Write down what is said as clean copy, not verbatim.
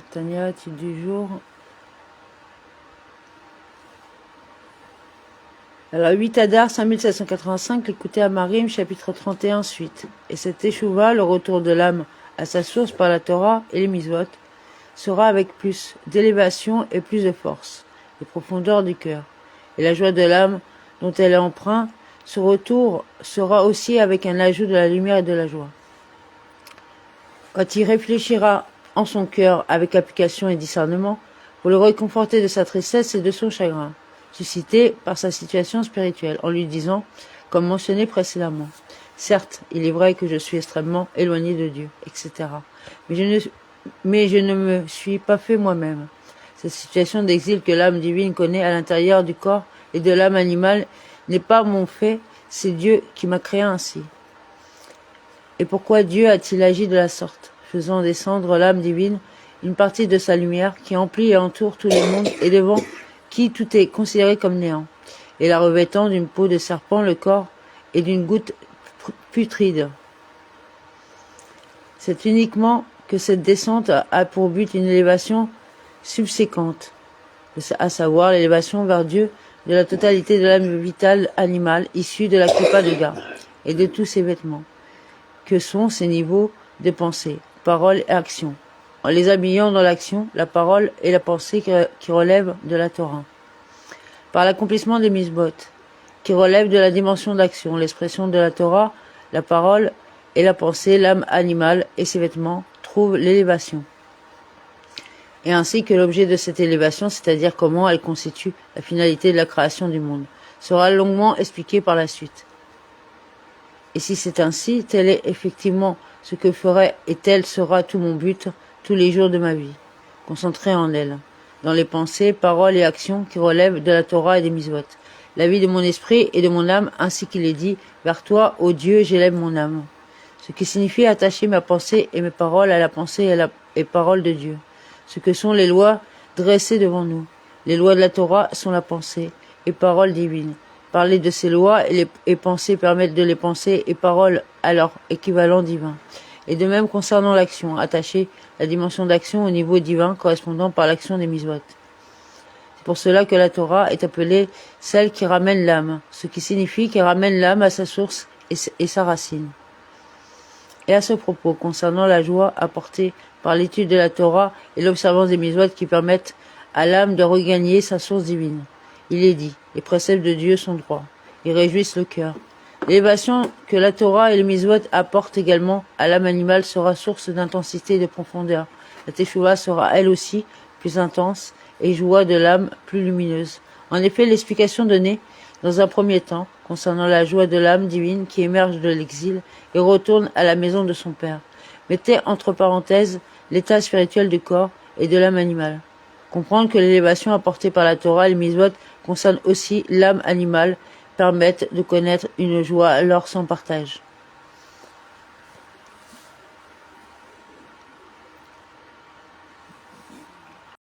Tania, titre du jour. Alors, 8 Adar 5785, l'écouter à Marim, chapitre 31, suite. Et cet échouva, le retour de l'âme à sa source par la Torah et les misvot, sera avec plus d'élévation et plus de force, de profondeur du cœur. Et la joie de l'âme dont elle est empreinte, ce retour sera aussi avec un ajout de la lumière et de la joie. Quand il réfléchira en son cœur avec application et discernement, pour le réconforter de sa tristesse et de son chagrin, suscité par sa situation spirituelle, en lui disant, comme mentionné précédemment, « Certes, il est vrai que je suis extrêmement éloigné de Dieu, etc. Mais je ne me suis pas fait moi-même. » Cette situation d'exil que l'âme divine connaît à l'intérieur du corps et de l'âme animale n'est pas mon fait, c'est Dieu qui m'a créé ainsi. Et pourquoi Dieu a-t-il agi de la sorte, faisant descendre l'âme divine, une partie de sa lumière qui emplit et entoure tous les mondes et devant qui tout est considéré comme néant, et la revêtant d'une peau de serpent le corps et d'une goutte putride. C'est uniquement que cette descente a pour but une élévation subséquente, à savoir l'élévation vers Dieu de la totalité de l'âme vitale animale issue de la Kippa de Ga et de tous ses vêtements, que sont ces niveaux de pensée, parole et action, en les habillant dans l'action, la parole et la pensée qui relèvent de la Torah. Par l'accomplissement des misbot, qui relèvent de la dimension d'action, l'expression de la Torah, la parole et la pensée, l'âme animale et ses vêtements trouvent l'élévation. Et ainsi que l'objet de cette élévation, c'est-à-dire comment elle constitue la finalité de la création du monde, sera longuement expliqué par la suite. Et si c'est ainsi, tel est effectivement ce que ferait et tel sera tout mon but tous les jours de ma vie, concentré en elle, dans les pensées, paroles et actions qui relèvent de la Torah et des misvot, la vie de mon esprit et de mon âme, ainsi qu'il est dit, vers toi, ô Dieu, j'élève mon âme. Ce qui signifie attacher ma pensée et mes paroles à la pensée et parole de Dieu. Ce que sont les lois dressées devant nous. Les lois de la Torah sont la pensée et parole divine. Parler de ces lois et pensées permettent de les penser et paroles à leur équivalent divin. Et de même concernant l'action, attacher la dimension d'action au niveau divin correspondant par l'action des misvot. C'est pour cela que la Torah est appelée celle qui ramène l'âme, ce qui signifie qu'elle ramène l'âme à sa source et sa racine. Et à ce propos, concernant la joie apportée par l'étude de la Torah et l'observance des misvot qui permettent à l'âme de regagner sa source divine. Il est dit, les préceptes de Dieu sont droits, ils réjouissent le cœur. L'élévation que la Torah et le misvot apportent également à l'âme animale sera source d'intensité et de profondeur. La Teshuvah sera elle aussi plus intense et joie de l'âme plus lumineuse. En effet, l'explication donnée dans un premier temps concernant la joie de l'âme divine qui émerge de l'exil et retourne à la maison de son Père, mettait entre parenthèses l'état spirituel du corps et de l'âme animale. Comprendre que l'élévation apportée par la Torah et le misvot concerne aussi l'âme animale permettent de connaître une joie alors sans partage.